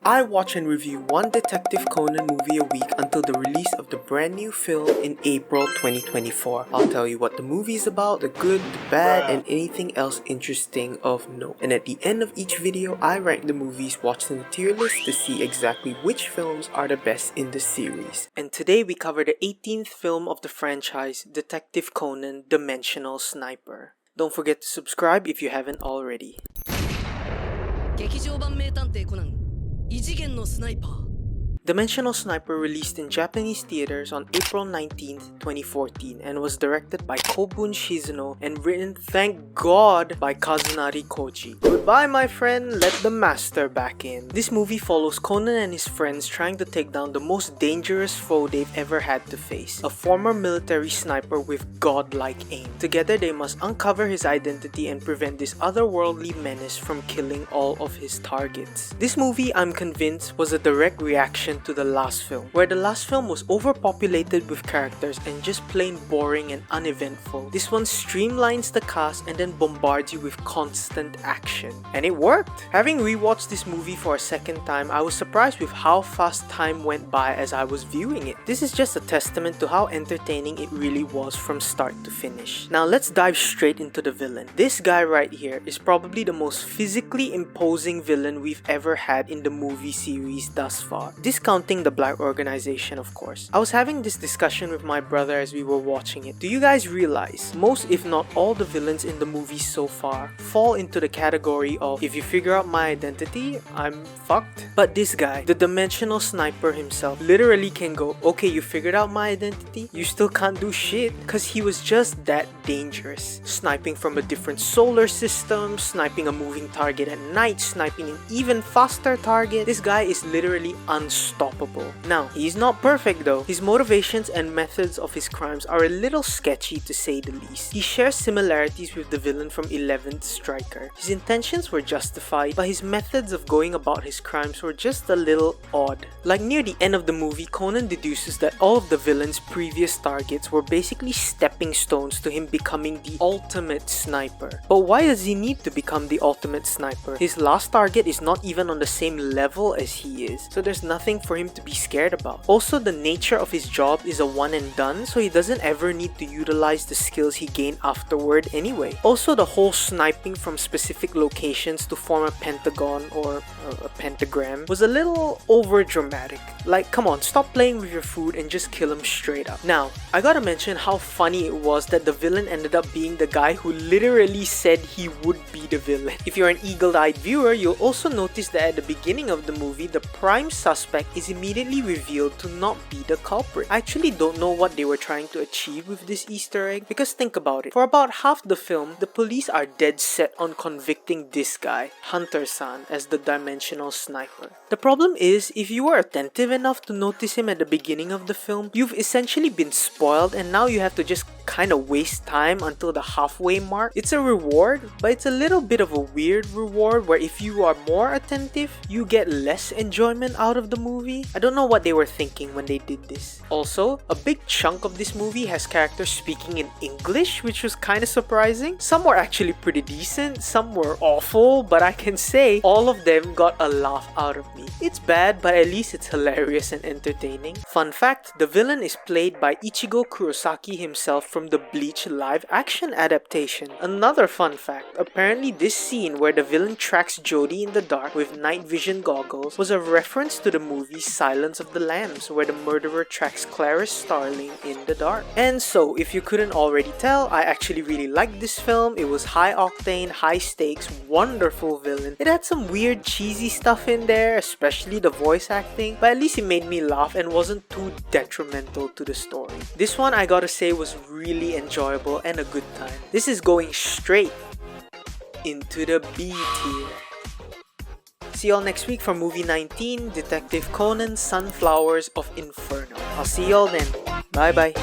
I watch and review one Detective Conan movie a week until the release of the brand new film in April 2024. I'll tell you what the movie is about, the good, the bad, and anything else interesting of note. And at the end of each video, I rank the movies watched in the tier list to see exactly which films are the best in the series. And today we cover the 18th film of the franchise, Detective Conan: Dimensional Sniper. Don't forget to subscribe if you haven't already. 劇場版名探偵コナン異次元のスナイパー Dimensional Sniper released in Japanese theaters on April 19th, 2014 and was directed by Kobun Shizuno and written, thank God, by Kazunari Koji. Goodbye my friend, let the master back in. This movie follows Conan and his friends trying to take down the most dangerous foe they've ever had to face, a former military sniper with godlike aim. Together they must uncover his identity and prevent this otherworldly menace from killing all of his targets. This movie, I'm convinced, was a direct reaction to the last film, where the last film was overpopulated with characters and just plain boring and uneventful. This one streamlines the cast and then bombards you with constant action. And it worked! Having rewatched this movie for a second time, I was surprised with how fast time went by as I was viewing it. This is just a testament to how entertaining it really was from start to finish. Now let's dive straight into the villain. This guy right here is probably the most physically imposing villain we've ever had in the movie series thus far. Discounting the black organization, of course. I was having this discussion with my brother as we were watching it. Do you guys realize most, if not all, the villains in the movie so far fall into the category of if you figure out my identity, I'm fucked? But this guy, the Dimensional Sniper himself, literally can go, okay, you figured out my identity? You still can't do shit, cause he was just that dangerous. Sniping from a different solar system, sniping a moving target at night, sniping an even faster target. This guy is literally unstoppable. Now, he's not perfect though. His motivations and methods of his crimes are a little sketchy to say the least. He shares similarities with the villain from 11th Striker. His intentions were justified, but his methods of going about his crimes were just a little odd. Like near the end of the movie, Conan deduces that all of the villain's previous targets were basically stepping stones to him becoming the ultimate sniper. But why does he need to become the ultimate sniper? His last target is not even on the same level as he is, so there's nothing for him to be scared about. Also, the nature of his job is a one and done, so he doesn't ever need to utilize the skills he gained afterward anyway. Also, the whole sniping from specific locations to form a pentagon or a pentagram was a little over dramatic. Like, come on, stop playing with your food and just kill him straight up. Now, I gotta mention how funny it was that the villain ended up being the guy who literally said he would be the villain. If you're an eagle-eyed viewer, you'll also notice that at the beginning of the movie, the prime suspect is immediately revealed to not be the culprit. I actually don't know what they were trying to achieve with this Easter egg, because think about it. For about half the film, the police are dead set on convicting this guy, Hunter-san, as the Dimensional Sniper. The problem is, if you were attentive enough to notice him at the beginning of the film, you've essentially been spoiled and now you have to just kind of waste time until the halfway mark. It's a reward, but it's a little bit of a weird reward where if you are more attentive, you get less enjoyment out of the movie. I don't know what they were thinking when they did this. Also, a big chunk of this movie has characters speaking in English, which was kind of surprising. Some were actually pretty decent, some were awful, but I can say all of them got a laugh out of me. It's bad, but at least it's hilarious and entertaining. Fun fact, the villain is played by Ichigo Kurosaki himself from the Bleach live action adaptation. Another fun fact, apparently this scene where the villain tracks Jodie in the dark with night vision goggles was a reference to the movie Silence of the Lambs, where the murderer tracks Clarice Starling in the dark. And so, if you couldn't already tell, I actually really liked this film. It was high octane, high stakes, wonderful villain. It had some weird cheesy stuff in there, especially the voice acting, but at least it made me laugh and wasn't too detrimental to the story. This one, I gotta say, was really enjoyable and a good time. This is going straight into the B tier. See y'all next week for movie 19, Detective Conan: Sunflowers of Inferno. I'll see y'all then. Bye bye.